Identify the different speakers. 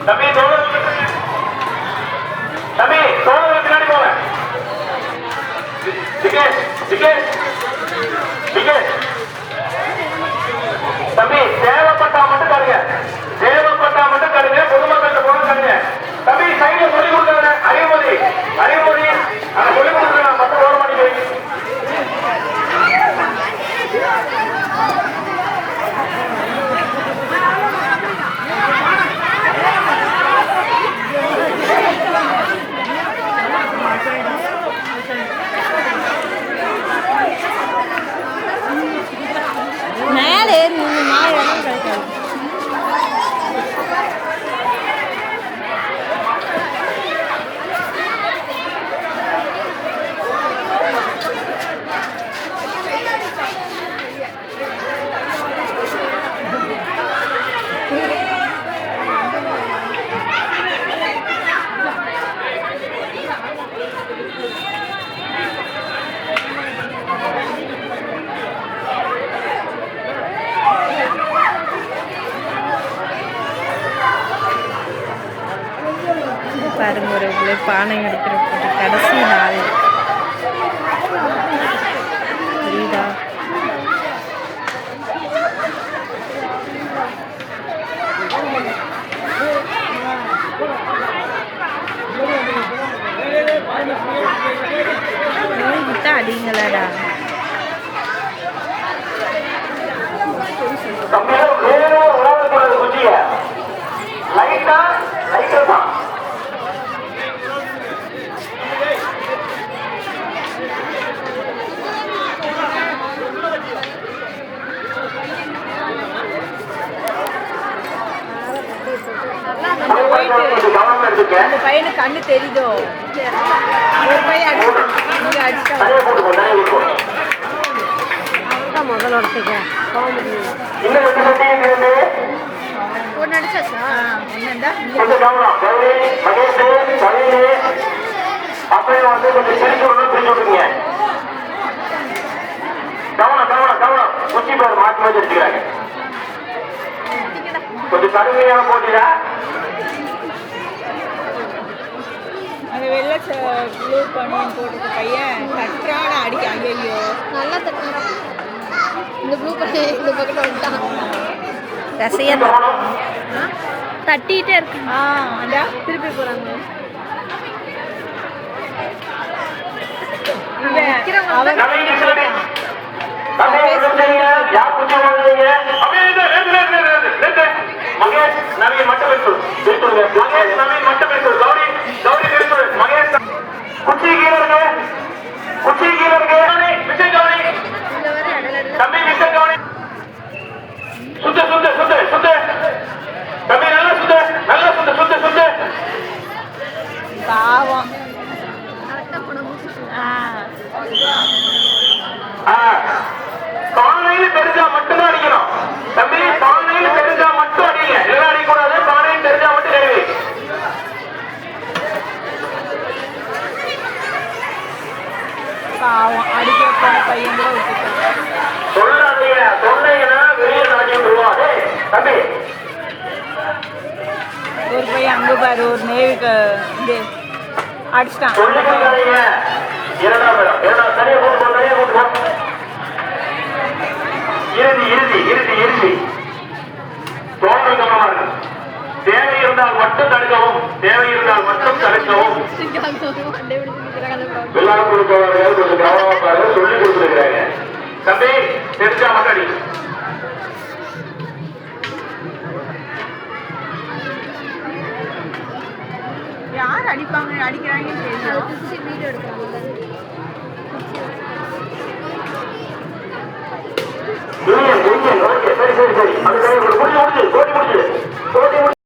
Speaker 1: தம்பி தோழர் தம்பி தோழர் பின்னாடி போங்க. டிக்கெட் டிக்கெட் டிக்கெட் தம்பி தேவைப்பட்டா மட்டும் தருங்க. தேவைப்பட்டா மட்டும் தருங்க. பொதுமக்கள் போன தருங்க. தம்பி சைடுல சொல்லி கொடுக்குறேன். அறிவுமதி அறிவுமதி அதை சொல்லி கொடுக்குறேன். மட்டும் ஓட மாட்டேங்கிறீங்க.
Speaker 2: மேலே இடம் கிடைக்காது. பாருங்க ஒரு பானை எடுக்கிற கடைசி நாள் புரியுதா? விட்டா அடிங்களாடா. அந்த பையனுக்கு கண்ணு தெரியுதோ? ஒரு பையன் அடிச்சுட்டான். முதல்ல உடச்சிக்க ஒன்று அடிச்சாச்சா?
Speaker 1: கொஞ்சம் கடுமையான போட்டியா?
Speaker 2: அந்த வெள்ளை ப்ளூ பனியன் போட்டிருக்க பையன் தட்டுறான அடிக்க. ஐயோ நல்லா தட்டுறான். இந்த ப்ளூ பனியன் இந்த பக்கத்தில் வந்துட்டான். ரசிகர் தட்டிகிட்டே இருக்கு. அண்டா திருப்பி போகிறாங்க.
Speaker 1: மகேஷ் நவீன் மட்டும் பேசு. மகேஷ் நவீன் மட்டும் பேசு. கௌரி கௌரி பேசு. மகேஷ் குச்சி கீழே இருக்கு. குச்சி கீழே இருக்கு. விஷயம் கௌரி தம்பி விஷயம் கௌரி சுத்து சுத்து சுத்து சுத்து தம்பி நல்லா சுத்து நல்லா சுத்து சுத்து சுத்து.
Speaker 2: பாவம்
Speaker 1: பானையில் தெரிஞ்சா மட்டும்தான் அடிக்கணும் தம்பி. பானையில் தெரிஞ்சா மட்டும் அடிங்க. எல்லாம் அடிக்கூடாது. பானையில் தெரிஞ்சா மட்டும் கழுவி.
Speaker 2: பாவம் அடிக்க போன பையன் கூட விட்டுட்டான்.
Speaker 1: சொல்லாதீங்க. சொன்னீங்கன்னா வெளியே நாட்டியம் வருவாரு தம்பி.
Speaker 2: ஒரு பையன் அங்கே பாரு ஒரு நேவிக்கு அடிச்சிட்டான்.
Speaker 1: சொல்லிக்காதீங்க. இரண்டாம் இடம் இரண்டாம் தனியாக கூட்டு போ. தனியாக கூட்டு போ. இறுதி இறுதி இறுதி இறுதி தோல்வி கவனமா இருக்கு. தேவை இருந்தால் மட்டும் தடுக்கவும். தேவை இருந்தால் மட்டும் தடுக்கவும். விழா கொடுப்பவர்கள் கொஞ்சம் கவனமாக சொல்லி கொடுத்துருக்கிறாங்க. தம்பி தெரிஞ்சா மட்டும் அடி.
Speaker 2: யார் அடிப்பாங்க அடிக்கிறாங்கன்னு தெரியும். வீடியோ எடுக்கிறாங்க.
Speaker 1: சரி சரி சரி. அது முடிச்சு முடிச்சு